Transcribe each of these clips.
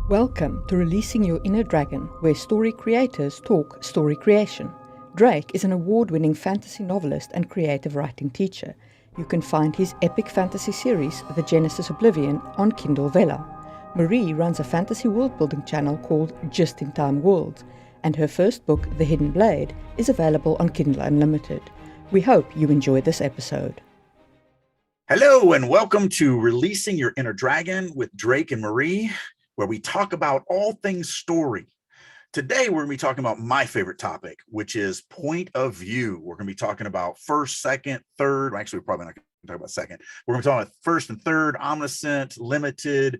Welcome to Releasing Your Inner Dragon, where story creators talk story creation. Drake is an award-winning fantasy novelist and creative writing teacher. You can find his epic fantasy series, The Genesis Oblivion, on Kindle Vella. Marie runs a fantasy world-building channel called Just in Time Worlds, and her first book, The Hidden Blade, is available on Kindle Unlimited. We hope you enjoy this episode. Hello and welcome to Releasing Your Inner Dragon with Drake and Marie, where we talk about all things story. Today, we're going to be talking about my favorite topic, which is point of view. We're going to be talking about first, second, third. Actually, we're probably not going to talk about second. We're going to be talking about first and third, omniscient, limited,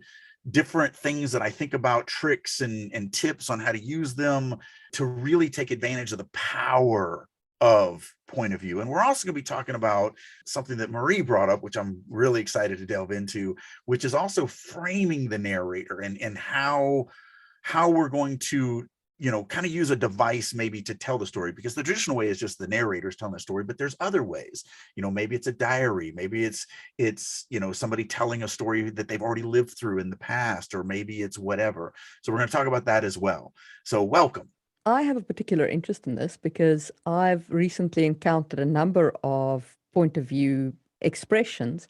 different things that I think about, tricks and tips on how to use them to really take advantage of the power of point of view. And we're also going to be talking about something that Marie brought up, which I'm really excited to delve into, which is also framing the narrator and how we're going to, kind of use a device maybe to tell the story, because the traditional way is just the narrators telling the story, but there's other ways. Maybe it's a diary, maybe it's somebody telling a story that they've already lived through in the past, or maybe it's whatever. So we're going to talk about that as well. So welcome. I have a particular interest in this because I've recently encountered a number of point of view expressions.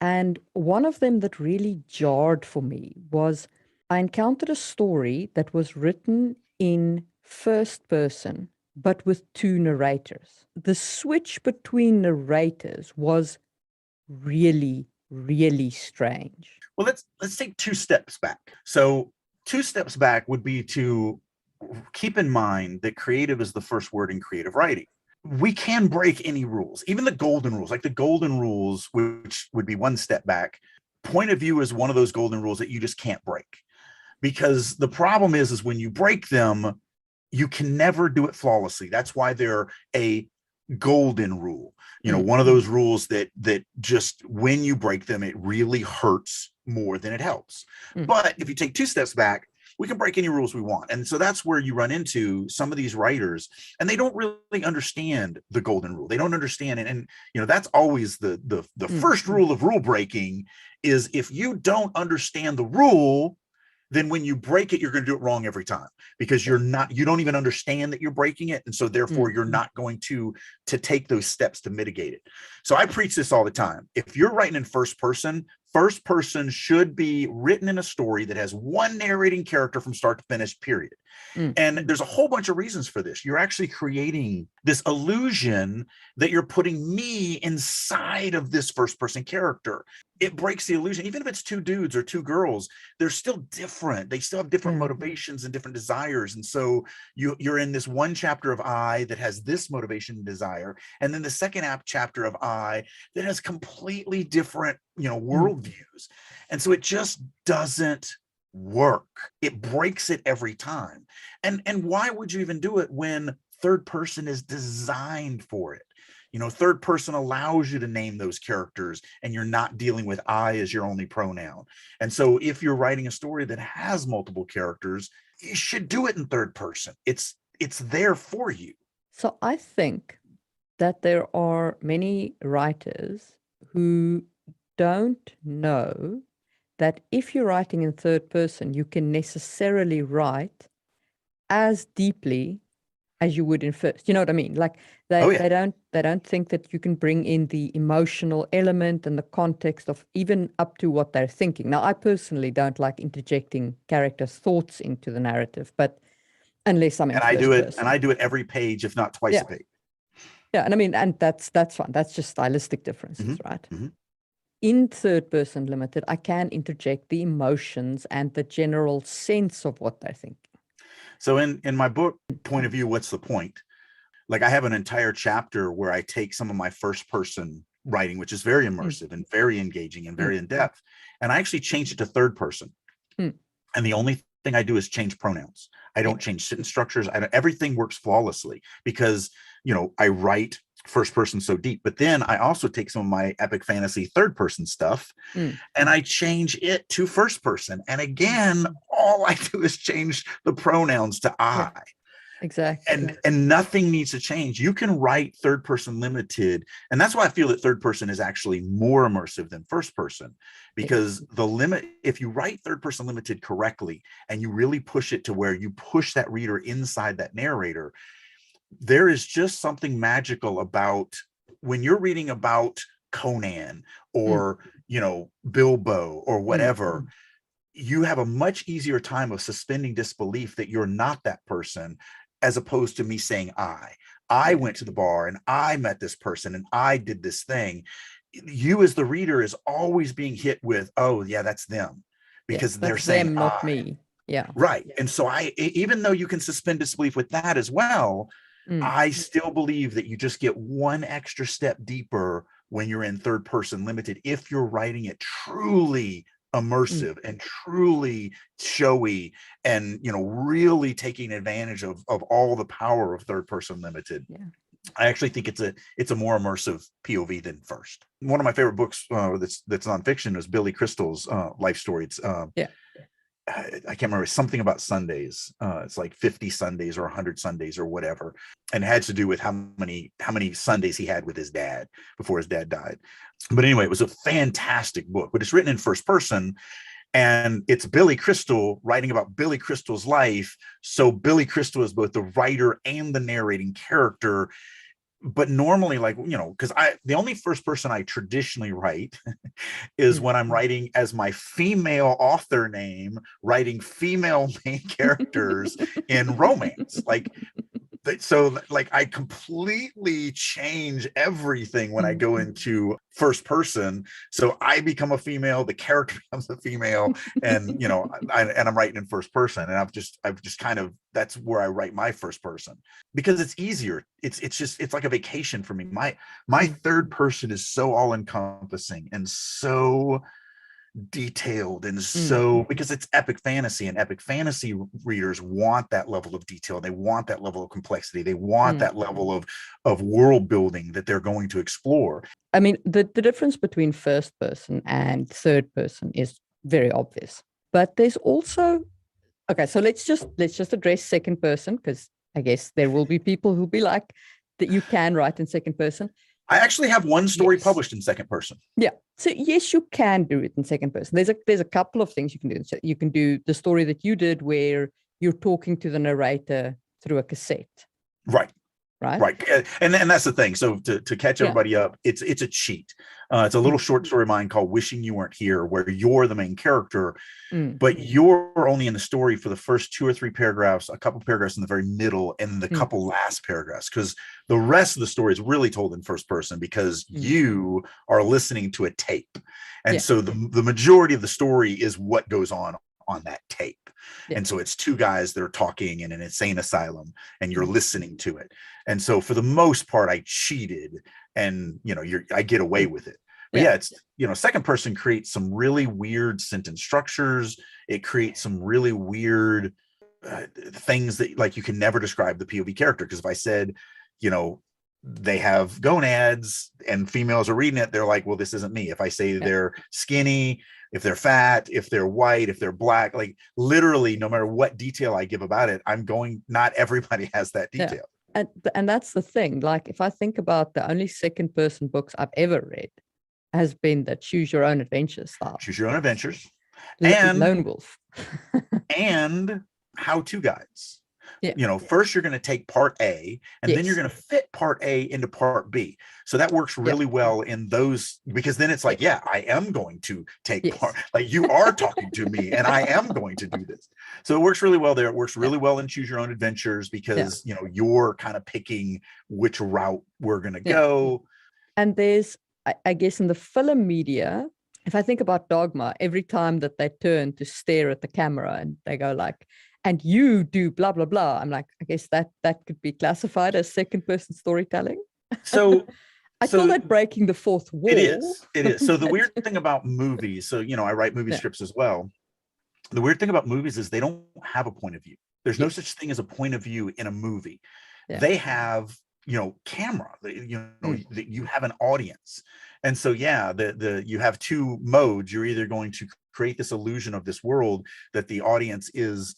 And one of them that really jarred for me was I encountered a story that was written in first person, but with two narrators. The switch between narrators was really, really strange. Well, let's take two steps back. So 2 steps back would be to keep in mind that creative is the first word in creative writing. We can break any rules, even the golden rules, like the golden rules, which would be 1 step back. Point of view is one of those golden rules that you just can't break, because the problem is when you break them, you can never do it flawlessly. That's why they're a golden rule. One of those rules that just when you break them, it really hurts more than it helps. But if you take 2 steps back, we can break any rules we want. And so that's where you run into some of these writers, and they don't really understand the golden rule. They don't understand it. And that's always the first rule of rule breaking is if you don't understand the rule, then when you break it, you're going to do it wrong every time, because you don't even understand that you're breaking it. And so therefore you're not going to take those steps to mitigate it. So I preach this all the time. If you're writing in first person should be written in a story that has one narrating character from start to finish, period. And there's a whole bunch of reasons for this. You're actually creating this illusion that you're putting me inside of this first person character. It breaks the illusion. Even if it's 2 dudes or 2 girls, they're still different. They still have different motivations and different desires. And so you're in this one chapter of I that has this motivation and desire, and then the second chapter of I that has completely different worldviews. And so it just doesn't work. It breaks it every time. And why would you even do it when third person is designed for it? Third person allows you to name those characters, and you're not dealing with I as your only pronoun. And so if you're writing a story that has multiple characters, you should do it in third person. It's there for you. So I think that there are many writers who don't know that if you're writing in third person, you can necessarily write as deeply as you would in first. You know what I mean? Like they don't think that you can bring in the emotional element and the context of even up to what they're thinking. Now, I personally don't like interjecting characters' thoughts into the narrative, but unless I'm in first person. And I do it every page, if not twice a page. Yeah, and that's fine. That's just stylistic differences, right? In third person limited, I can interject the emotions and the general sense of what they're thinking. So in my book, Point of View, What's the Point? Like, I have an entire chapter where I take some of my first person writing, which is very immersive and very engaging and very in depth, and I actually changed it to third person. And the only thing I do is change pronouns. I don't change sentence structures. Everything works flawlessly because, I write first person so deep, but then I also take some of my epic fantasy third person stuff and I change it to first person. And again, all I do is change the pronouns to I. Exactly. And nothing needs to change. You can write third person limited, and that's why I feel that third person is actually more immersive than first person, because Yes. the limit, if you write third person limited correctly and you really push it to where you push that reader inside that narrator, there is just something magical about when you're reading about Conan Mm, or Bilbo or mm, whatever. You have a much easier time of suspending disbelief that you're not that person, as opposed to me saying I yeah. went to the bar and I met this person and I did this thing. You as the reader is always being hit with, oh yeah, that's them, Yeah. because they're That's saying them, not me. Yeah. right. And so even though you can suspend disbelief with that as well, Mm, I still believe that you just get one extra step deeper when you're in third person limited, if you're writing it truly mm, immersive and truly showy, and really taking advantage of all the power of third person limited. yeah. I actually think it's a more immersive POV than first. One of my favorite books that's nonfiction is Billy Crystal's life story. It's Yeah. I can't remember, something about Sundays. It's like 50 Sundays or 100 Sundays or whatever, and it had to do with how many Sundays he had with his dad before his dad died. But anyway, it was a fantastic book, but it's written in first person, and it's Billy Crystal writing about Billy Crystal's life. So Billy Crystal is both the writer and the narrating character. But normally, like, because the only first person I traditionally write is Mm. when I'm writing as my female author name, writing female main characters in romance. So I completely change everything when I Mm, go into first person. So I become a female, the character becomes a female, and I'm writing in first person, and I've just kind of, that's where I write my first person, because it's easier. It's like a vacation for me. My mm, third person is so all encompassing and so detailed, and mm. so, because it's epic fantasy, and epic fantasy readers want that level of detail, they want that level of complexity, they want Mm. that level of world building that they're going to explore. I mean, the difference between first person and third person is very obvious. But there's also, okay, so let's just address second person, because I guess there will be people who'll be like that you can write in second person. I actually have one story Yes. published in second person. Yeah. So yes, you can do it in second person. There's a couple of things you can do. So you can do the story that you did where you're talking to the narrator through a cassette, Right. right? Right. And that's the thing. So to catch Yeah. everybody up, it's a cheat. It's a little short story of mine called Wishing You Weren't Here, where you're the main character, Mm, but you're only in the story for the first 2 or 3 paragraphs, a couple paragraphs in the very middle, and the mm, couple last paragraphs, because the rest of the story is really told in first person, because mm. you are listening to a tape. And Yeah. so the majority of the story is what goes on that tape. Yeah. And so it's 2 guys that are talking in an insane asylum, and you're Mm. listening to it. And so for the most part, I cheated, and I get away with it. But yeah, it's second person creates some really weird sentence structures. It creates some really weird things that, like, you can never describe the POV character, because if I said, they have gonads and females are reading it, they're like, well, this isn't me. If I say they're skinny, if they're fat, if they're white, if they're black, like, literally no matter what detail I give about it, not everybody has that detail. And that's the thing. Like, if I think about the only second person books I've ever read has been the choose your own adventure style. Choose your own adventures. And Lone Wolf. and how-to guides. Yeah. First you're going to take part A, and then you're going to fit part A into part B. So that works really well in those, because then it's like, yeah, I am going to take part, like, you are talking to me and I am going to do this. So it works really well there. It works really well in choose your own adventures, because you're kind of picking which route we're going to go. And there's, I guess, in the film media, if I think about Dogma, every time that they turn to stare at the camera and they go like, and you do blah, blah, blah, I'm like, I guess that could be classified as second person storytelling. So I call that breaking the fourth wall. It is. So the weird thing about movies, so, I write movie scripts as well. The weird thing about movies is they don't have a point of view. There's no such thing as a point of view in a movie. They have, camera, that you have an audience. And so, you have 2 modes. You're either going to create this illusion of this world that the audience is,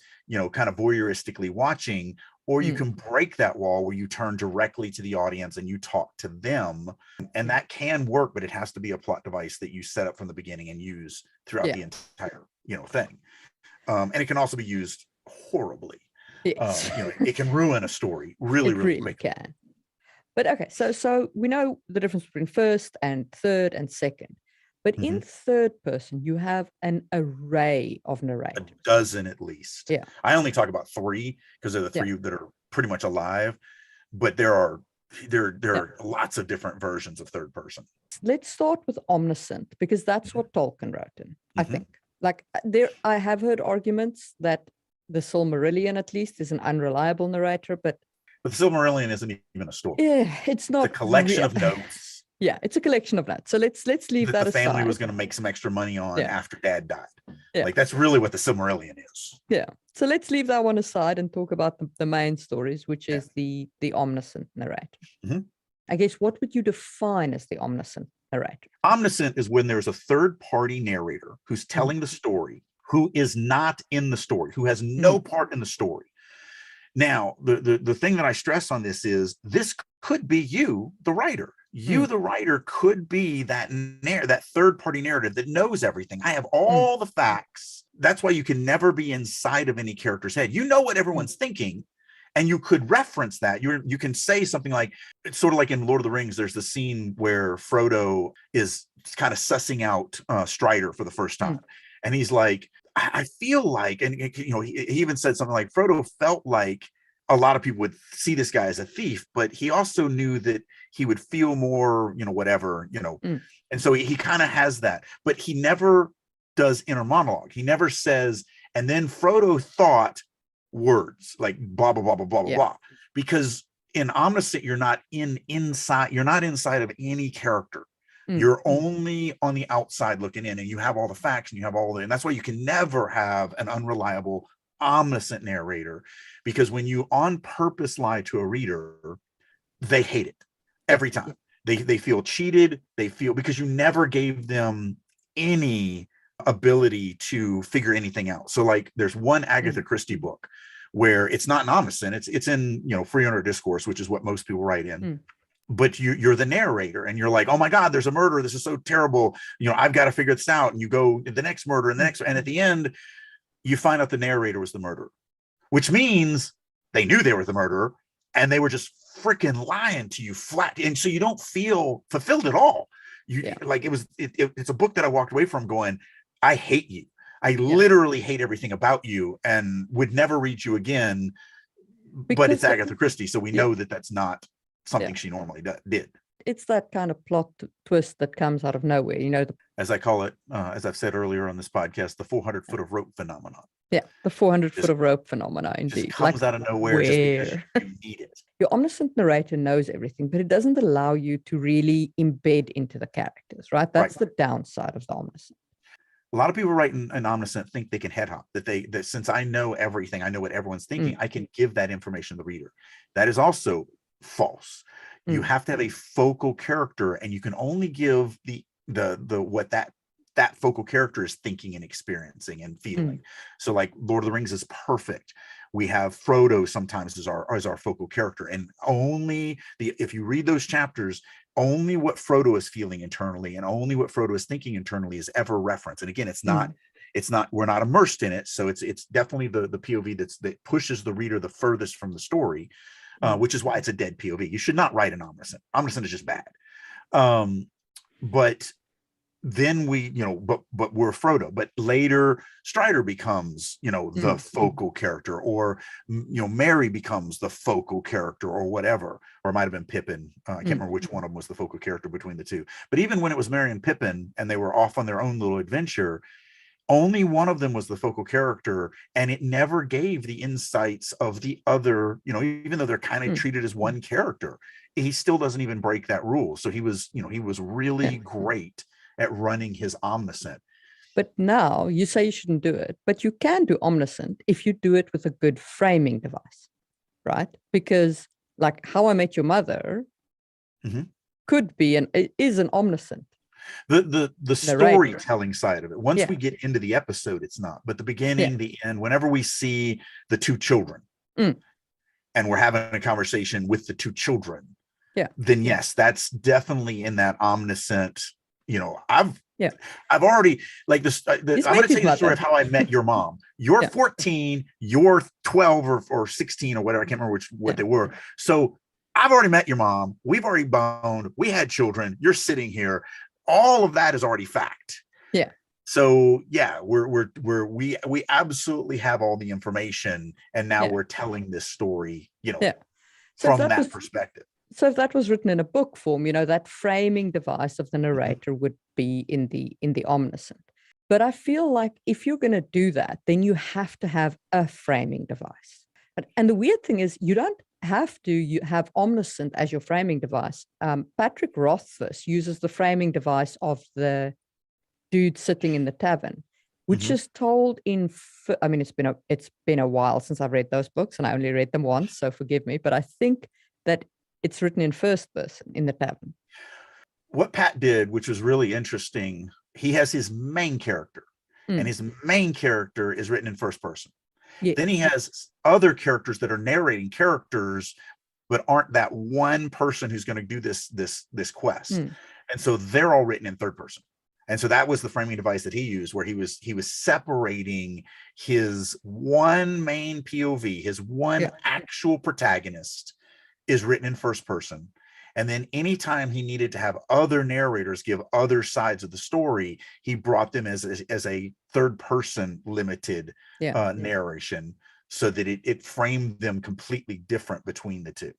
kind of voyeuristically watching, or you can break that wall where you turn directly to the audience and you talk to them. And that can work, but it has to be a plot device that you set up from the beginning and use throughout the entire, thing. And it can also be used horribly. Yes. It can ruin a story really quickly. Can. But okay, so we know the difference between first and third and second. But in third person, you have an array of narrators. A dozen at least. Yeah. I only talk about 3 because they're the 3 that are pretty much alive. But there are lots of different versions of third person. Let's start with Omniscient, because that's what Tolkien wrote in, I think. Like I have heard arguments that the Silmarillion, at least, is an unreliable narrator, but the Silmarillion isn't even a story. Yeah, it's not a collection of notes. Yeah, it's a collection of notes. So let's leave that aside. The family was going to make some extra money on after Dad died. Yeah. Like that's really what the Silmarillion is. Yeah. So let's leave that one aside and talk about the main stories, which is the omniscient narrator. I guess, what would you define as the omniscient narrator? Omniscient is when there's a third-party narrator who's telling the story, who is not in the story, who has no part in the story. Now, the thing that I stress on this is this could be you, the writer. You, the writer, could be that third-party narrative that knows everything. I have all the facts. That's why you can never be inside of any character's head. You know what everyone's thinking, and you could reference that. You can say something like, it's sort of like in Lord of the Rings, there's the scene where Frodo is kind of sussing out Strider for the first time. And he's like, I feel like, and he even said something like, Frodo felt like a lot of people would see this guy as a thief, but he also knew that he would feel more, whatever, and so he kind of has that, but he never does inner monologue. He never says, and then Frodo thought words like blah, blah, blah, blah, blah, blah, because in Omniscient, you're not inside of any character. You're only on the outside looking in, and you have all the facts and you have and that's why you can never have an unreliable omniscient narrator, because when you on purpose lie to a reader, they hate it every time. They feel cheated. They feel, because you never gave them any ability to figure anything out. So like there's one Agatha Christie book where it's not an omniscient, it's in free under discourse, which is what most people write in. But you're the narrator and you're like, oh my God, there's a murder. This is so terrible. I've got to figure this out. And you go the next murder and the next, and at the end, you find out the narrator was the murderer, which means they knew they were the murderer and they were just freaking lying to you flat. And so you don't feel fulfilled at all. Like it's a book that I walked away from going, I hate you. I literally hate everything about you and would never read you again. But it's Agatha Christie. So we know that that's not something she normally did. It's that kind of plot twist that comes out of nowhere, as I call it, as I've said earlier on this podcast, the 400 foot of rope phenomenon. Yeah, the 400 foot of rope phenomena, indeed. Just comes out of nowhere just because you need it. Your omniscient narrator knows everything, but it doesn't allow you to really embed into the characters, right? That's the downside of the omniscient. A lot of people writing an omniscient think they can head hop, that since I know everything, I know what everyone's thinking, I can give that information to the reader. That is also false. You have to have a focal character, and you can only give the what that focal character is thinking and experiencing and feeling. So like Lord of the Rings is perfect. We have Frodo sometimes as our focal character, and only if you read those chapters, only what Frodo is feeling internally and only what Frodo is thinking internally is ever referenced. And again, it's not we're not immersed in it, so it's definitely the POV that pushes the reader the furthest from the story. Which is why it's a dead POV. You should not write an omniscient. Omniscient is just bad. But then but we're Frodo. But later Strider becomes, the focal character, or Merry becomes the focal character, or whatever. Or it might have been Pippin. I can't remember which one of them was the focal character between the two. But even when it was Merry and Pippin, and they were off on their own little adventure, only one of them was the focal character, and it never gave the insights of the other, even though they're kind of treated as one character, he still doesn't even break that rule. So he was really great at running his omniscient. But now you say you shouldn't do it, but you can do omniscient if you do it with a good framing device, right? Because like How I Met Your Mother could be is an omniscient. The storytelling side of it. Once we get into the episode, it's not. But the beginning, the end, whenever we see the two children, and we're having a conversation with the two children, Yeah. then yes, that's definitely in that omniscient, I've Yeah. already, like this, I'm going to tell you the story of how I met your mom. You're Yeah. 14, you're 12 or 16 or whatever. I can't remember what Yeah. they were. So I've already met your mom. We've already boned. We had children. You're sitting here. All of that is already fact. Yeah. So yeah, we absolutely have all the information, and now Yeah. we're telling this story, Yeah. So from that perspective. So if that was written in a book form, that framing device of the narrator would be in the Omniscient. But I feel like if you're going to do that, then you have to have a framing device. And the weird thing is, you don't have to you have Omniscient as your framing device. Patrick Rothfuss uses the framing device of the dude sitting in the tavern, which is told in, I mean, it's been a while since I've read those books, and I only read them once, so forgive me, but I think that it's written in first person in the tavern. What Pat did, which was really interesting, he has his main character, and his main character is written in first person. Yeah. Then he has other characters that are narrating characters, but aren't that one person who's going to do this quest. And so they're all written in third person. And so that was the framing device that he used, where he was separating his one main POV, his one actual protagonist is written in first person. And then anytime he needed to have other narrators give other sides of the story, he brought them as a third person limited narration, so that it framed them completely different between the two.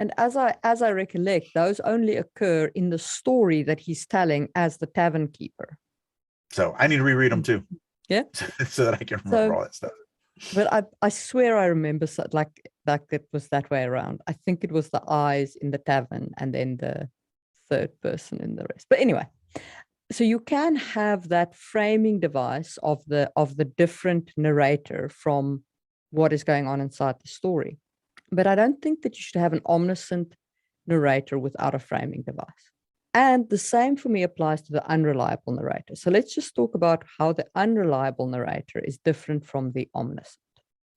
And as I recollect, those only occur in the story that he's telling as the tavern keeper. So I need to reread them too. Yeah. So that I can remember all that stuff. But I swear I remember like it was that way around. I think it was the eyes in the tavern and then the third person in the rest. But anyway, so you can have that framing device of the different narrator from what is going on inside the story. But I don't think that you should have an omniscient narrator without a framing device. And the same for me applies to the unreliable narrator. So let's just talk about how the unreliable narrator is different from the omniscient.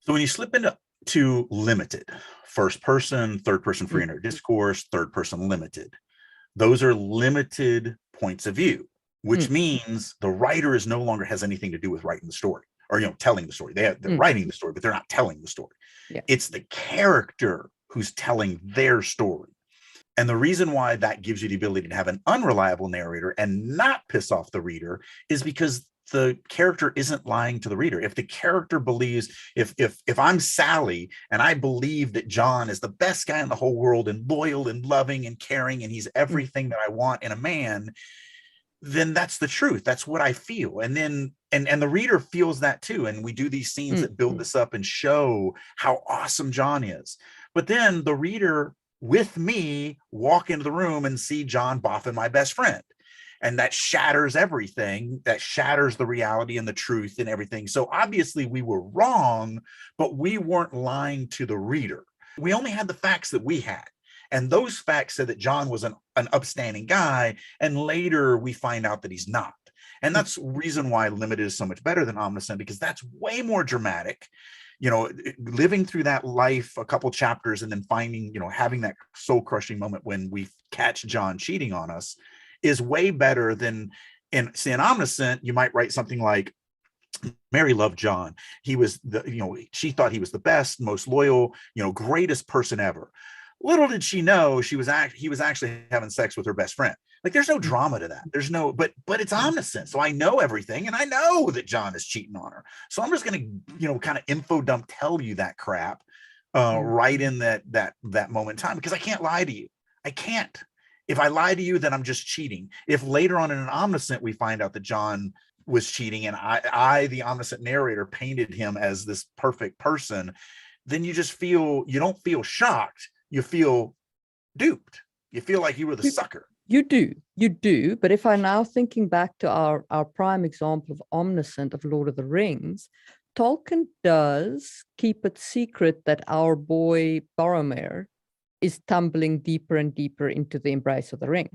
So when you slip into limited, first person, third person free inner discourse, third person limited, those are limited points of view, which means the writer is no longer has anything to do with writing the story or telling the story. They're writing the story, but they're not telling the story. Yeah. It's the character who's telling their story. And the reason why that gives you the ability to have an unreliable narrator and not piss off the reader is because the character isn't lying to the reader. If the character believes, if I'm Sally and I believe that John is the best guy in the whole world and loyal and loving and caring and he's everything that I want in a man, then that's the truth. That's what I feel. And then and the reader feels that too. And we do these scenes that build this up and show how awesome John is. But then the reader with me walk into the room and see John boffing my best friend. And that shatters everything. That shatters the reality and the truth and everything. So obviously we were wrong, but we weren't lying to the reader. We only had the facts that we had. And those facts said that John was an upstanding guy. And later we find out that he's not. And that's the reason why limited is so much better than omniscient, because that's way more dramatic. Living through that life, a couple chapters, and then finding, having that soul crushing moment when we catch John cheating on us is way better than in omniscient. You might write something like, Mary loved John. He was she thought he was the best, most loyal, greatest person ever. Little did she know he was actually having sex with her best friend. Like, there's no drama to that. There's no, but it's omniscient. So I know everything, and I know that John is cheating on her. So I'm just going to, kind of info dump, tell you that crap right in that moment in time, because I can't lie to you. I can't. If I lie to you, then I'm just cheating. If later on in an omniscient we find out that John was cheating and I the omniscient narrator, painted him as this perfect person, then you don't feel shocked. You feel duped. You feel like you were the sucker. You do. But if I'm now thinking back to our prime example of Omniscient of Lord of the Rings, Tolkien does keep it secret that our boy Boromir is tumbling deeper and deeper into the embrace of the ring.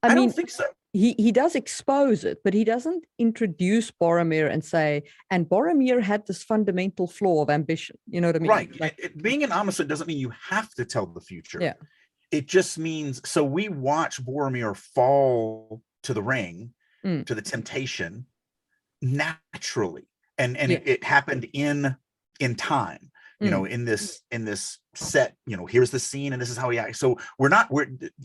I don't think so. he does expose it, but he doesn't introduce Boromir and say, and Boromir had this fundamental flaw of ambition. You know what I mean? Right. Like, being an Omniscient doesn't mean you have to tell the future. Yeah. It just means, so we watch Boromir fall to the ring, to the temptation naturally. And it happened in time, you know, in this set, you know, here's the scene and this is how he acts. So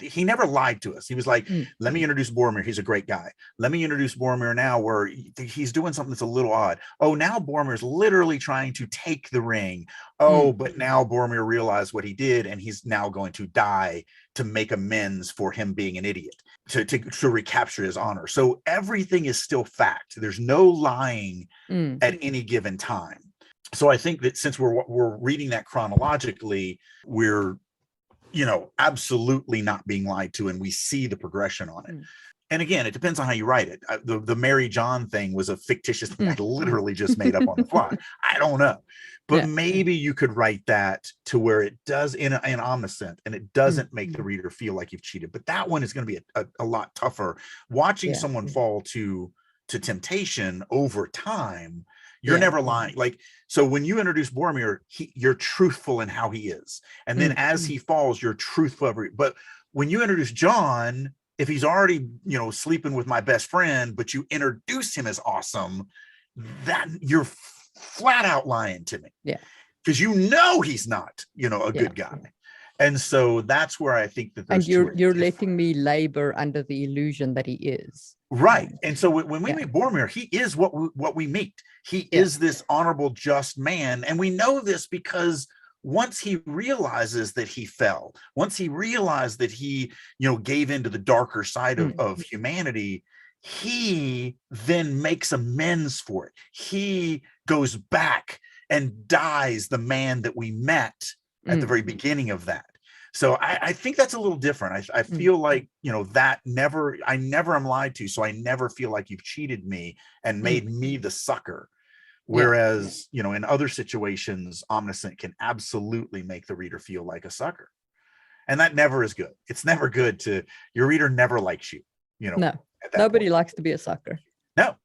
he never lied to us. He was like, let me introduce Boromir. He's a great guy. Let me introduce Boromir now, where he's doing something that's a little odd. Oh, now Boromir's literally trying to take the ring. Oh, but now Boromir realized what he did, and he's now going to die to make amends for him being an idiot, to recapture his honor. So everything is still fact. There's no lying at any given time. So I think that since we're reading that chronologically, we're, you know, absolutely not being lied to, and we see the progression on it. And again, it depends on how you write it. The Mary John thing was a fictitious thing I literally just made up on the fly. I don't know. But maybe you could write that to where it does in Omniscient, and it doesn't make the reader feel like you've cheated. But that one is going to be a lot tougher. Watching someone fall to temptation over time, you're never lying. Like, so when you introduce Boromir, you're truthful in how he is. And then as he falls, you're truthful. But when you introduce John, if he's already, you know, sleeping with my best friend, but you introduce him as awesome, that you're flat out lying to me. Yeah. Because you know he's not, you know, a good guy. And so that's where I think that those you're letting me labor under the illusion that he is. Right. And so when we meet Boromir, he is what we meet. He is this honorable, just man. And we know this because once he realizes that he fell, once he realized that he, you know, gave into the darker side of humanity, he then makes amends for it. He goes back and dies the man that we met at the very beginning of that. So I think that's a little different. I feel like, you know, I never am lied to. So I never feel like you've cheated me and made me the sucker. Whereas, you know, in other situations, Omniscient can absolutely make the reader feel like a sucker. And that never is good. It's never good your reader never likes you, you know. No, nobody likes to be a sucker. No.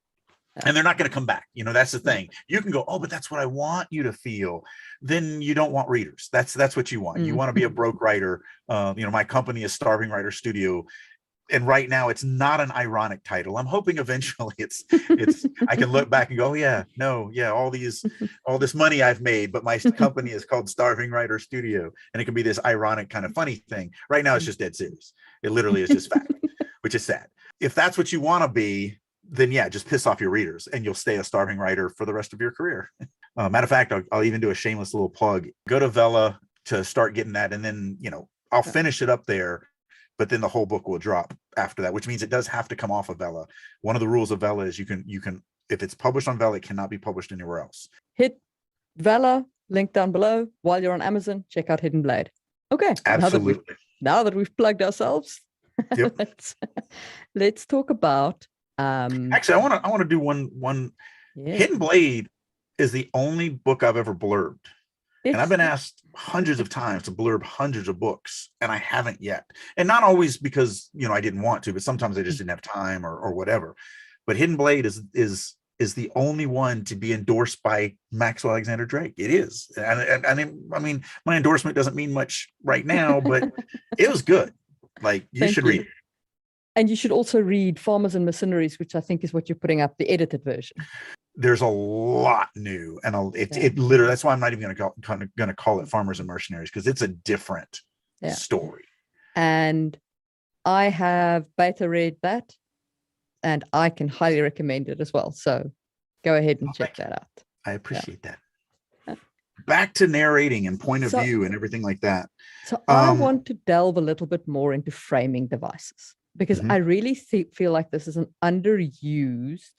And they're not going to come back. You know, that's the thing. You can go, oh, but that's what I want you to feel. Then you don't want readers. That's what you want. You want to be a broke writer. You know, my company is Starving Writer Studio. And right now it's not an ironic title. I'm hoping eventually it's I can look back and go, all this money I've made, but my company is called Starving Writer Studio. And it can be this ironic kind of funny thing. Right now it's just dead serious. It literally is just fact, which is sad. If that's what you want to be, then just piss off your readers and you'll stay a starving writer for the rest of your career. Matter of fact, I'll even do a shameless little plug. Go to Vella to start getting that. And then, you know, I'll finish it up there, but then the whole book will drop after that, which means it does have to come off of Vella. One of the rules of Vella is you can, if it's published on Vella, it cannot be published anywhere else. Hit Vella, link down below. While you're on Amazon, check out Hidden Blade. Okay. Absolutely. Now that we've plugged ourselves, yep. let's talk about actually, I want to do one. Hidden Blade is the only book I've ever blurbed. And I've been asked hundreds of times to blurb hundreds of books, and I haven't yet. And not always because, you know, I didn't want to, but sometimes I just didn't have time or whatever. But Hidden Blade is the only one to be endorsed by Maxwell Alexander Drake. It is. And I mean, my endorsement doesn't mean much right now, but it was good. Like, you should read it. And you should also read Farmers and Mercenaries, which I think is what you're putting up, the edited version. There's a lot new, and it literally, that's why I'm not even going to call it Farmers and Mercenaries, because it's a different story. And I have beta read that, and I can highly recommend it as well. So go ahead and check that out. I appreciate that. Back to narrating and point of view and everything like that. So I want to delve a little bit more into framing devices, because I really feel like this is an underused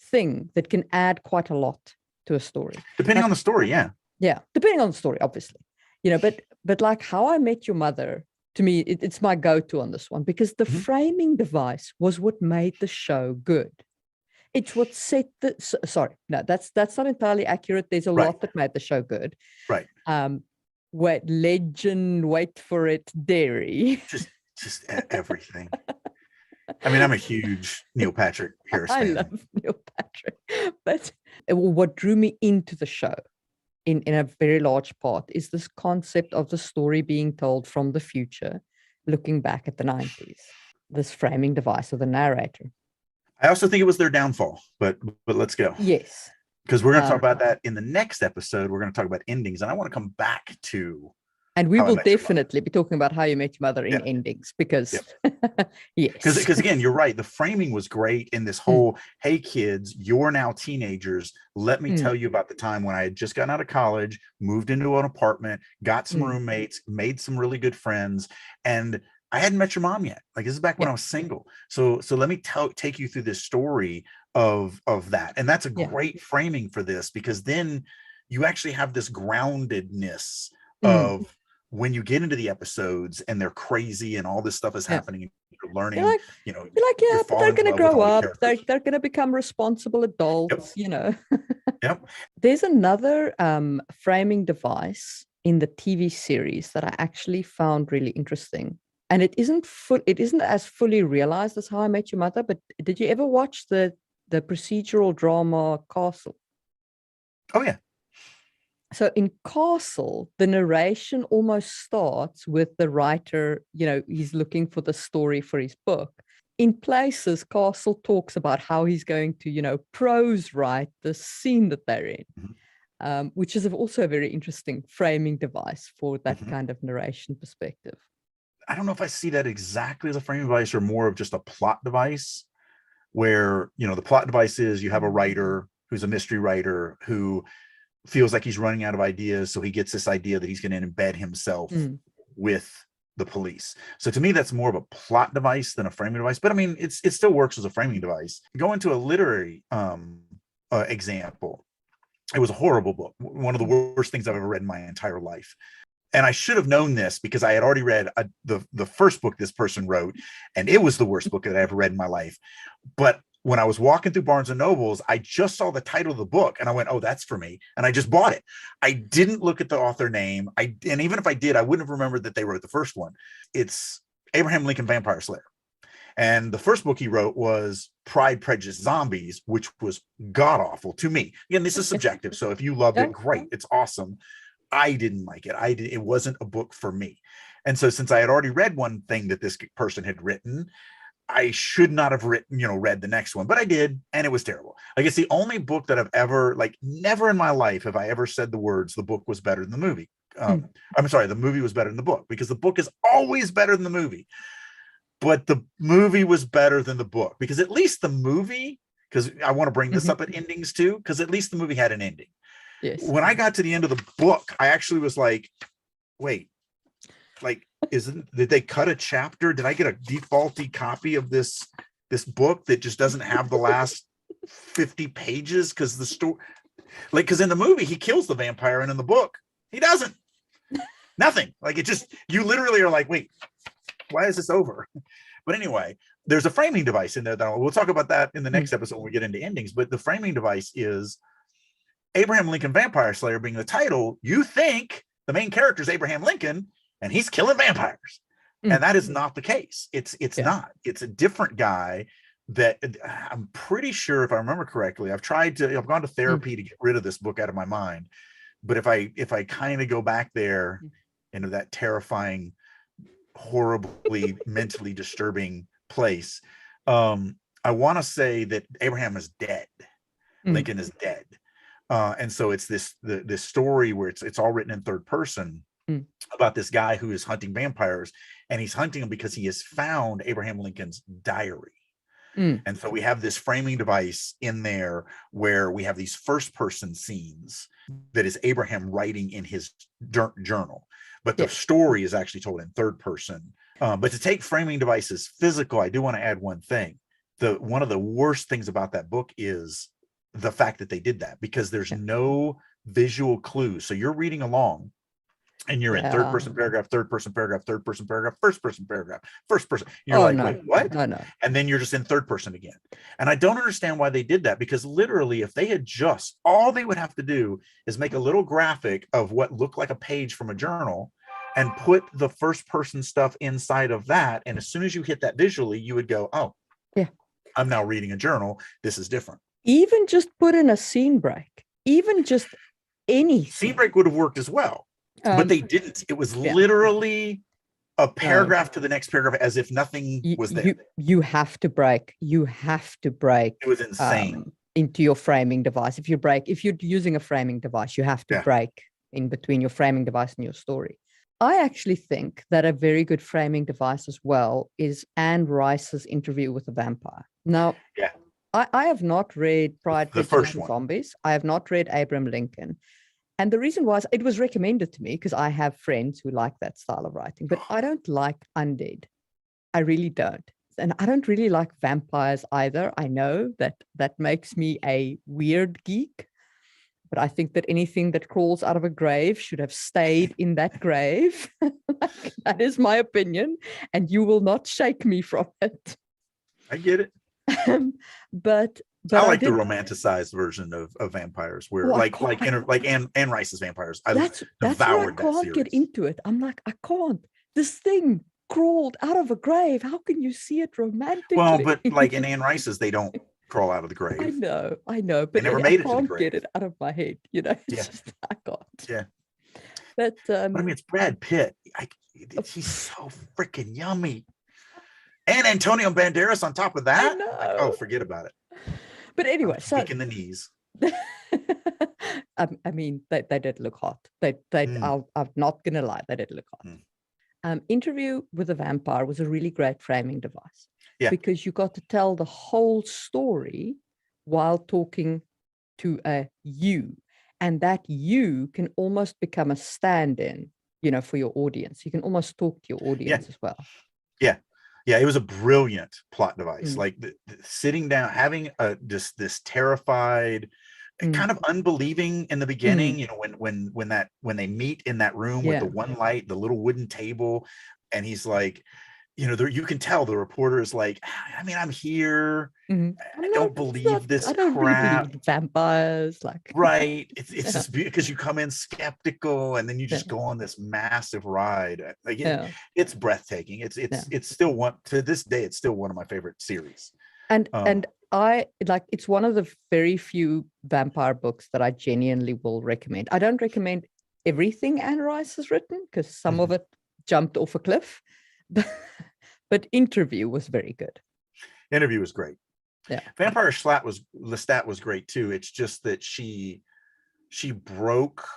thing that can add quite a lot to a story. Depending on the story, yeah. Yeah, depending on the story, obviously. You know, but like How I Met Your Mother, to me, it's my go-to on this one, because the framing device was what made the show good. It's what set the... Sorry, no, that's not entirely accurate. There's a lot that made the show good. Right. Wait for it, dairy. Just everything. I mean, I'm a huge Neil Patrick Harris I fan. love Neil Patrick. But what drew me into the show in a very large part is this concept of the story being told from the future, looking back at the 90s, this framing device of the narrator. I also think it was their downfall, but let's go. Yes. Because we're going to talk about that in the next episode. We're going to talk about endings, and I want to come back to. And we will definitely be talking about How You Met Your Mother in endings, because yes. Because again, you're right. The framing was great in this whole, hey kids, you're now teenagers. Let me tell you about the time when I had just gotten out of college, moved into an apartment, got some roommates, made some really good friends, and I hadn't met your mom yet. Like, this is back when I was single. So let me take you through this story of that. And that's a great framing for this, because then you actually have this groundedness of when you get into the episodes and they're crazy and all this stuff is happening and you're learning, you're like, yeah, but they're going to grow up. They're going to become responsible adults, you know. There's another framing device in the TV series that I actually found really interesting. And it isn't as fully realized as How I Met Your Mother, but did you ever watch the procedural drama Castle? Oh, yeah. So in Castle, the narration almost starts with the writer, you know, he's looking for the story for his book. In places, Castle talks about how he's going to, you know, prose write the scene that they're in, which is also a very interesting framing device for that kind of narration perspective. I don't know if I see that exactly as a framing device or more of just a plot device, where, you know, the plot device is you have a writer who's a mystery writer who feels like he's running out of ideas. So he gets this idea that he's going to embed himself with the police. So to me, that's more of a plot device than a framing device. But I mean, it still works as a framing device. Go into a literary example. It was a horrible book. One of the worst things I've ever read in my entire life. And I should have known this because I had already read the first book this person wrote, and it was the worst book that I ever read in my life. But when I was walking through Barnes and Nobles, I just saw the title of the book and I went, oh, that's for me. And I just bought it. I didn't look at the author name. And even if I did, I wouldn't have remembered that they wrote the first one. It's Abraham Lincoln Vampire Slayer. And the first book he wrote was Pride, Prejudice, Zombies, which was god-awful to me. Again, this is subjective. So if you loved it, great. It's awesome. I didn't like it. It wasn't a book for me. And so since I had already read one thing that this person had written, I should not have read the next one, but I did, and it was terrible. Like, it's the only book that I've ever, like, never in my life have I ever said the words, the book was better than the movie. I'm sorry, the movie was better than the book, because the book is always better than the movie. But the movie was better than the book, because at least the movie, because I want to bring this up at endings too, because at least the movie had an ending. Yes. When I got to the end of the book, I actually was like, wait, like, did they cut a chapter? Did I get a defaulty copy of this book that just doesn't have the last 50 pages? Because the story, like, because in the movie he kills the vampire, and in the book he doesn't. Nothing. Like, it just, you literally are like, wait, why is this over? But anyway, there's a framing device in there that we'll talk about that in the next episode when we get into endings. But the framing device is Abraham Lincoln Vampire Slayer being the title. You think the main character is Abraham Lincoln, and he's killing vampires. And that is not the case. It's not. It's a different guy that I'm pretty sure, if I remember correctly, I've gone to therapy to get rid of this book out of my mind. But if I kind of go back there into that terrifying, horribly mentally disturbing place, I want to say that Abraham is dead. Lincoln is dead. And so it's this story where it's all written in third person about this guy who is hunting vampires, and he's hunting them because he has found Abraham Lincoln's diary. And so we have this framing device in there where we have these first person scenes that is Abraham writing in his journal, but the story is actually told in third person. But to take framing devices physical, I do want to add one thing. One of the worst things about that book is the fact that they did that, because there's no visual clues. So you're reading along and you're in third person paragraph, third person paragraph, third person paragraph, first person paragraph, first person. You're wait, what? No. And then you're just in third person again. And I don't understand why they did that, because literally if they had all they would have to do is make a little graphic of what looked like a page from a journal, and put the first person stuff inside of that. And as soon as you hit that visually, you would go, oh, yeah, I'm now reading a journal. This is different. Even just put in a scene break, even just anything. Scene break would have worked as well, but they didn't. It was literally a paragraph to the next paragraph as if nothing was there. You have to break. You have to break. It was insane. Into your framing device. If you're using a framing device, you have to break in between your framing device and your story. I actually think that a very good framing device as well is Anne Rice's Interview with a Vampire. Now, I have not read Pride, Prejudice, and Zombies. I have not read Abraham Lincoln. And the reason was it was recommended to me because I have friends who like that style of writing, but I don't like undead. I really don't. And I don't really like vampires either. I know that makes me a weird geek, but I think that anything that crawls out of a grave should have stayed in that grave. That is my opinion, and you will not shake me from it. I get it. But I like the romanticized version of vampires, where like Anne Rice's vampires. That's where I can't get into it. I'm like, I can't. This thing crawled out of a grave. How can you see it romantically? Well, but like in Anne Rice's, they don't crawl out of the grave. I know, but I can't get it out of my head. It's just, I can't. Yeah. But I mean, it's Brad Pitt. He's so freaking yummy. And Antonio Banderas on top of that. Oh, forget about it. But anyway, so in the knees. I mean, they did look hot. I'm not gonna lie, they did look hot. Interview with a Vampire was a really great framing device. Yeah. Because you got to tell the whole story while talking to a you. And that you can almost become a stand-in, for your audience. You can almost talk to your audience as well. Yeah. Yeah, it was a brilliant plot device. Like sitting down, having this terrified, kind of unbelieving in the beginning. When they meet in that room with the one light, the little wooden table, and he's like, you can tell the reporter is like, I mean, I'm here. I don't believe this crap. Really believe vampires, right. It's just because you come in skeptical and then you just go on this massive ride. It's breathtaking. It's still to this day, it's still one of my favorite series. And I it's one of the very few vampire books that I genuinely will recommend. I don't recommend everything Anne Rice has written because some of it jumped off a cliff. But Interview was very good. Interview was great. Yeah. Vampire Lestat was great too. It's just that she broke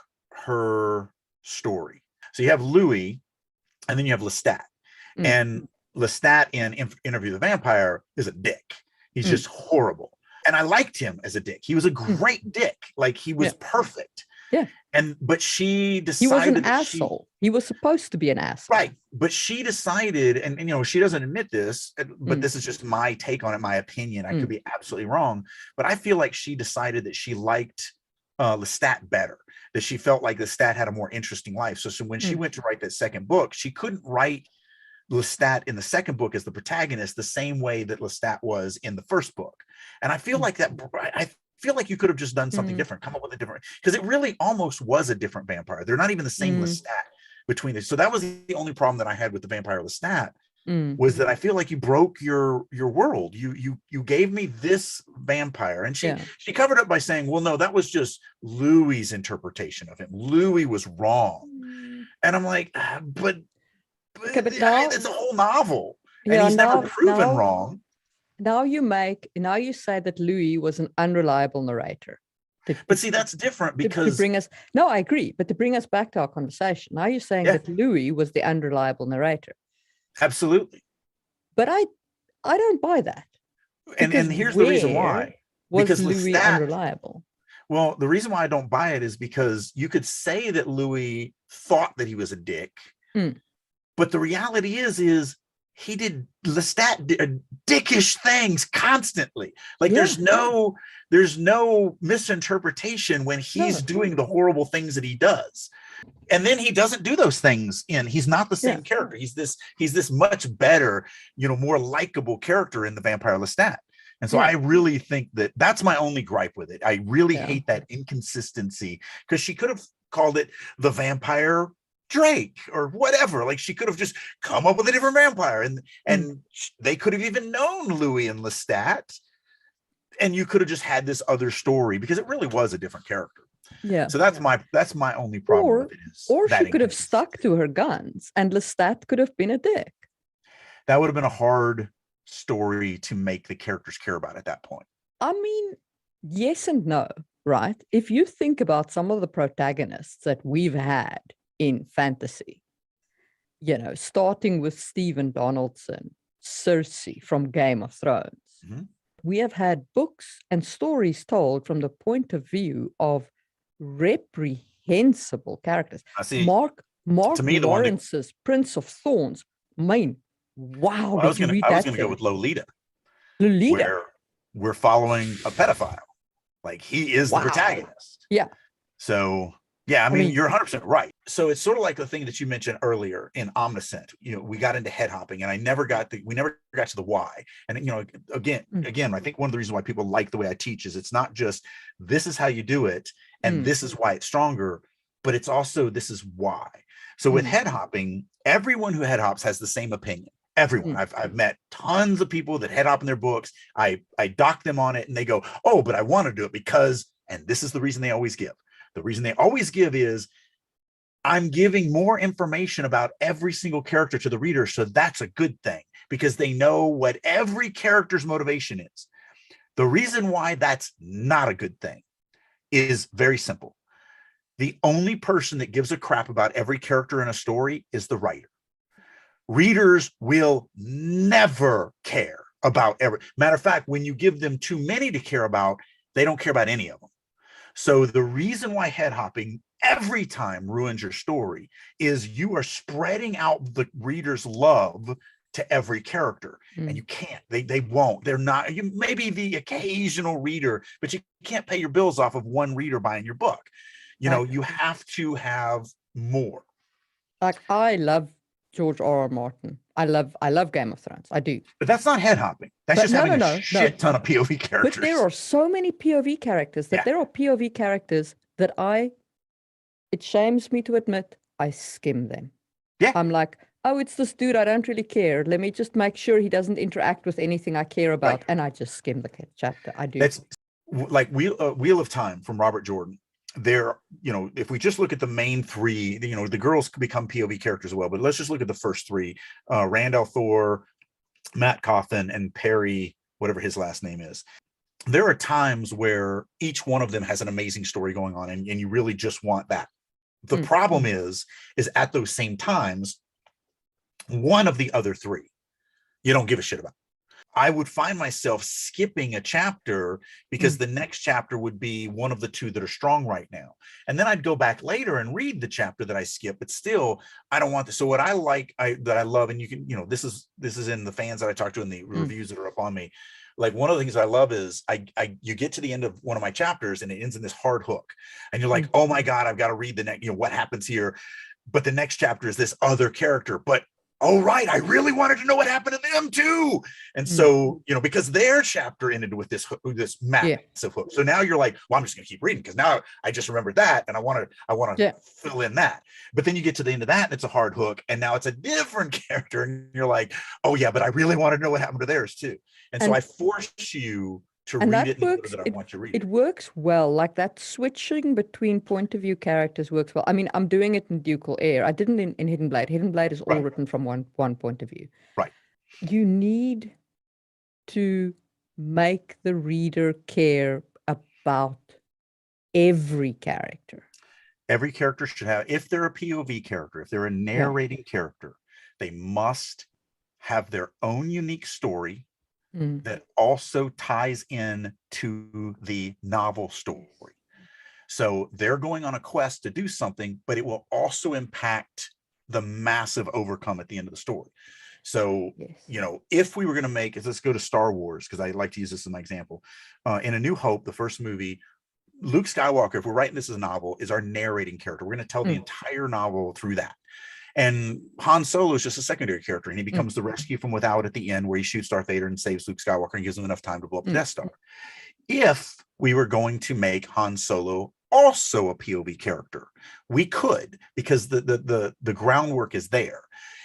her story. So you have Louis, and then you have Lestat. And Lestat in Interview with the Vampire is a dick. He's just horrible. And I liked him as a dick. He was a great dick. Like he was perfect. Yeah. But she decided he was an asshole. He was supposed to be an asshole. Right. But she decided, and she doesn't admit this, but this is just my take on it, my opinion. I could be absolutely wrong. But I feel like she decided that she liked Lestat better, that she felt like Lestat had a more interesting life. So when she went to write that second book, she couldn't write Lestat in the second book as the protagonist the same way that Lestat was in the first book. And I feel like I feel like you could have just done something different, come up with a different, because it really almost was a different vampire. They're not even the same Lestat between these. So that was the only problem that I had with the vampire Lestat, was that I feel like you broke your world. You gave me this vampire, and she covered up by saying, well, no, that was just Louis's interpretation of him. Louis was wrong. And I'm like, but now, it's a whole novel, and he's never proven wrong. Now you say that Louis was an unreliable narrator. But see, that's different because I agree. But to bring us back to our conversation, now you're saying that Louis was the unreliable narrator. Absolutely. But I don't buy that. And here's the reason why. Because Louis unreliable. Well, the reason why I don't buy it is because you could say that Louis thought that he was a dick, but the reality is Lestat did dickish things constantly. Like there's no misinterpretation when he's doing the horrible things that he does. And then he doesn't do those things he's not the same character. He's this much better, more likable character in the Vampire Lestat. And so I really think that's my only gripe with it. I really hate that inconsistency, because she could have called it the Vampire Drake or whatever. Like she could have just come up with a different vampire, and they could have even known Louis and Lestat, and you could have just had this other story because it really was a different character. Yeah. So that's my only problem with it. Or she could have stuck to her guns, and Lestat could have been a dick. That would have been a hard story to make the characters care about at that point. I mean, yes and no, right? If you think about some of the protagonists that we've had in fantasy, you know, starting with Stephen Donaldson, Cersei from Game of Thrones, we have had books and stories told from the point of view of reprehensible characters. I see. Mark Lawrence's Prince of Thorns. I mean, wow! Well, I was going to go with Lolita. Where we're following a pedophile. Like he is the protagonist. Yeah. So yeah, I mean, you're 100% right. So it's sort of like the thing that you mentioned earlier in Omniscient. You know, we got into head hopping, and we never got to the why. And you know, again, I think one of the reasons why people like the way I teach is it's not just this is how you do it, and this is why it's stronger, but it's also this is why. So with head hopping, everyone who head hops has the same opinion. Everyone. I've met tons of people that head hop in their books. I dock them on it, and they go, "Oh, but I want to do it because," and this is the reason they always give. The reason they always give is I'm giving more information about every single character to the reader. So that's a good thing because they know what every character's motivation is. The reason why that's not a good thing is very simple. The only person that gives a crap about every character in a story is the writer. Readers will never care about every. Matter of fact, when you give them too many to care about, they don't care about any of them. So the reason why head hopping every time ruins your story is you are spreading out the reader's love to every character, and you can't. They won't. They're not. You maybe the occasional reader, but you can't pay your bills off of one reader buying your book. You know, you have to have more. Like I love George R.R. Martin. I love Game of Thrones. I do. But that's not head hopping. That's just having a shit ton of POV characters. But there are so many POV characters that there are POV characters that it shames me to admit, I skim them. Yeah. I'm like, oh, it's this dude. I don't really care. Let me just make sure he doesn't interact with anything I care about. Right. And I just skim the chapter. I do. That's like Wheel of Time from Robert Jordan. There, you know, if we just look at the main three, you know, the girls could become POV characters as well, but let's just look at the first three, Randall Thor, Matt Cawthon, and Perry, whatever his last name is. There are times where each one of them has an amazing story going on, and you really just want that. The problem is at those same times, one of the other three, you don't give a shit about. I would find myself skipping a chapter because the next chapter would be one of the two that are strong right now. And then I'd go back later and read the chapter that I skipped, but still I don't want this. So what I like, that I love, and you can, you know, this is in the fans that I talked to in the reviews that are up on me. Like one of the things I love is you get to the end of one of my chapters and it ends in this hard hook. And you're like, oh my God, I've got to read the next, you know, what happens here. But the next chapter is this other character, but oh, right, I really wanted to know what happened to them too. And so, you know, because their chapter ended with this massive hook. So now you're like, well, I'm just going to keep reading because now I just remembered that and I want to fill in that. But then you get to the end of that and it's a hard hook and now it's a different character and you're like, oh yeah, but I really want to know what happened to theirs too. And so I force you to read it in the order that I want you to read it. It works well. Like that switching between point of view characters works well. I mean, I'm doing it in Ducal Air. I didn't in Hidden Blade. Hidden Blade is all written from one point of view. Right. You need to make the reader care about every character. Every character should have, if they're a POV character, if they're a narrating character, they must have their own unique story that also ties in to the novel story. So they're going on a quest to do something, but it will also impact the massive overcome at the end of the story. So, you know, if we were going to make, let's go to Star Wars, because I like to use this as an example. In A New Hope, the first movie, Luke Skywalker, if we're writing this as a novel, is our narrating character. We're going to tell the entire novel through that. And Han Solo is just a secondary character, and he becomes the rescue from without at the end, where he shoots Darth Vader and saves Luke Skywalker and gives him enough time to blow up the Death Star. If we were going to make Han Solo also a POV character. We could, because the groundwork is there.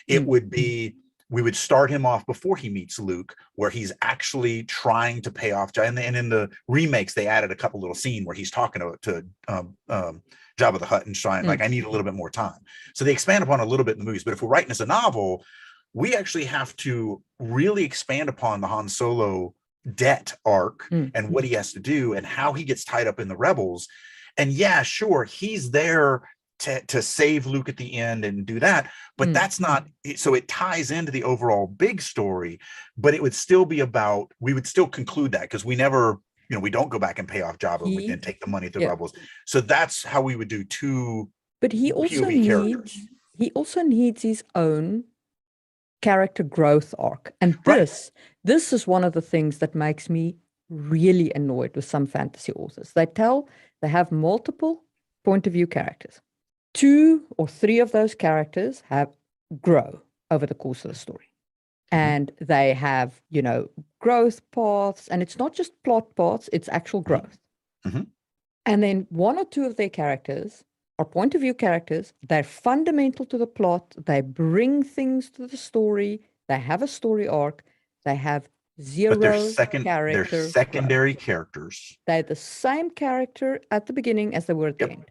It would be, we would start him off before he meets Luke, where he's actually trying to pay off. And in the remakes, they added a couple little scene where he's talking to Jabba the Hutt and trying, like, I need a little bit more time. So they expand upon a little bit in the movies. But if we're writing as a novel, we actually have to really expand upon the Han Solo debt arc and what he has to do and how he gets tied up in the rebels. And yeah, sure, he's there to save Luke at the end and do that, but that's not, so it ties into the overall big story, but it would still be about, we would still conclude that, because we never, we don't go back and pay off Jabba, we then take the money to the rebels. So that's how we would do two but he also needs his own character growth arc. And this is one of the things that makes me really annoyed with some fantasy authors. They have multiple point of view characters. 2 or 3 of those characters grow over the course of the story. And they have, growth paths, and it's not just plot paths, it's actual growth. And then 1 or 2 of their characters are point of view characters. They're fundamental to the plot. They bring things to the story. They have a story arc. They have zero character. They're secondary characters. They're the same character at the beginning as they were at the end.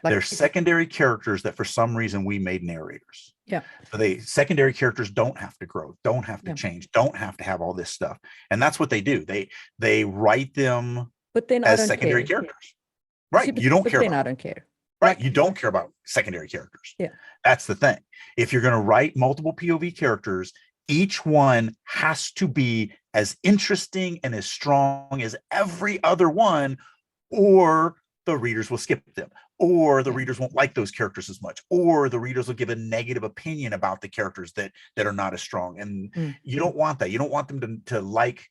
They're secondary characters that for some reason we made narrators. Yeah. So secondary characters don't have to grow, don't have to change, don't have to have all this stuff. And that's what they do. They write them as secondary characters. Right. You don't care. I don't care. Right. You don't care about secondary characters. Yeah. That's the thing. If you're going to write multiple POV characters, each one has to be as interesting and as strong as every other one, or the readers will skip them, or the readers won't like those characters as much, or the readers will give a negative opinion about the characters that are not as strong. And you don't want that. You don't want them to like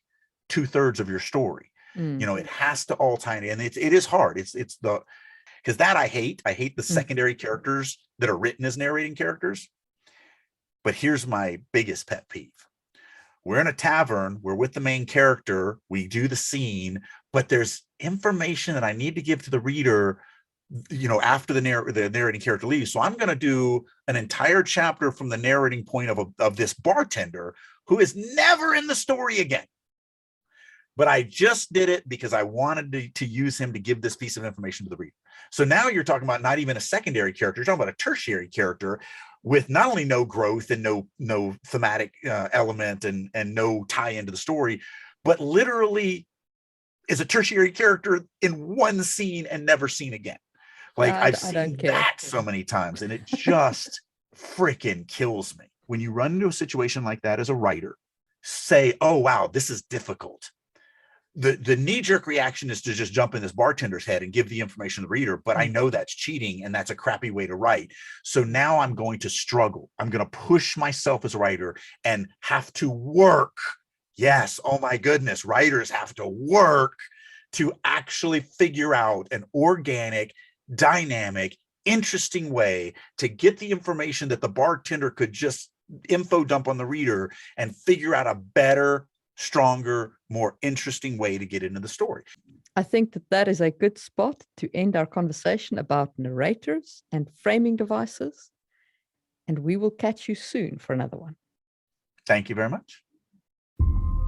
2/3 of your story. It has to all tie in. And it is hard. Because that I hate the secondary characters that are written as narrating characters. But here's my biggest pet peeve. We're in a tavern, we're with the main character, we do the scene, but there's information that I need to give to the reader, after the narrating character leaves. So I'm going to do an entire chapter from the narrating point of this bartender who is never in the story again. But I just did it because I wanted to use him to give this piece of information to the reader. So now you're talking about not even a secondary character, you're talking about a tertiary character with not only no growth and no thematic element and no tie into the story, but literally is a tertiary character in one scene and never seen again. Like I've seen that so many times, and it just freaking kills me. When you run into a situation like that as a writer, say, oh, wow, this is difficult. The knee-jerk reaction is to just jump in this bartender's head and give the information to the reader, but I know that's cheating and that's a crappy way to write. So now I'm going to struggle. I'm going to push myself as a writer and have to work. Yes, oh my goodness, writers have to work to actually figure out an organic, dynamic, interesting way to get the information that the bartender could just info dump on the reader and figure out a better, stronger, more interesting way to get into the story. I think that is a good spot to end our conversation about narrators and framing devices. And we will catch you soon for another one. Thank you very much.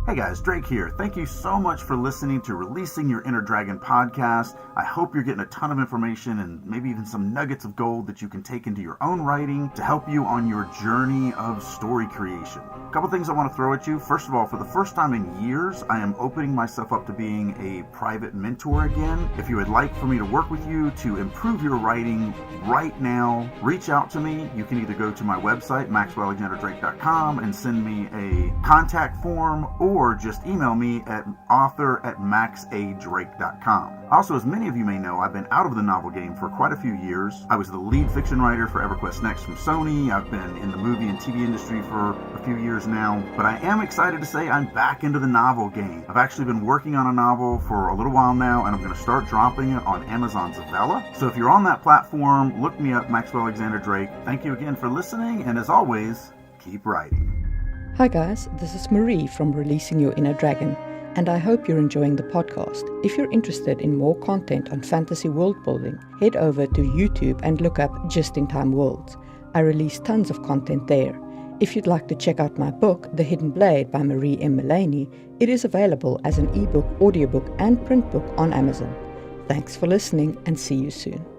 Hey guys, Drake here. Thank you so much for listening to Releasing Your Inner Dragon podcast. I hope you're getting a ton of information and maybe even some nuggets of gold that you can take into your own writing to help you on your journey of story creation. A couple things I want to throw at you. First of all, for the first time in years, I am opening myself up to being a private mentor again. If you would like for me to work with you to improve your writing right now, reach out to me. You can either go to my website, maxwellalexanderdrake.com, and send me a contact form, or just email me at author@maxadrake.com. Also, as many of you may know, I've been out of the novel game for quite a few years. I was the lead fiction writer for EverQuest Next from Sony. I've been in the movie and TV industry for a few years now, but I am excited to say I'm back into the novel game. I've actually been working on a novel for a little while now, and I'm going to start dropping it on Amazon's Zavella. So if you're on that platform, look me up, Maxwell Alexander Drake. Thank you again for listening, and as always, keep writing. Hi guys, this is Marie from Releasing Your Inner Dragon. And I hope you're enjoying the podcast. If you're interested in more content on fantasy world building, head over to YouTube and look up Just in Time Worlds. I release tons of content there. If you'd like to check out my book, The Hidden Blade by Marie M. Mullaney, it is available as an ebook, audiobook, and print book on Amazon. Thanks for listening and see you soon.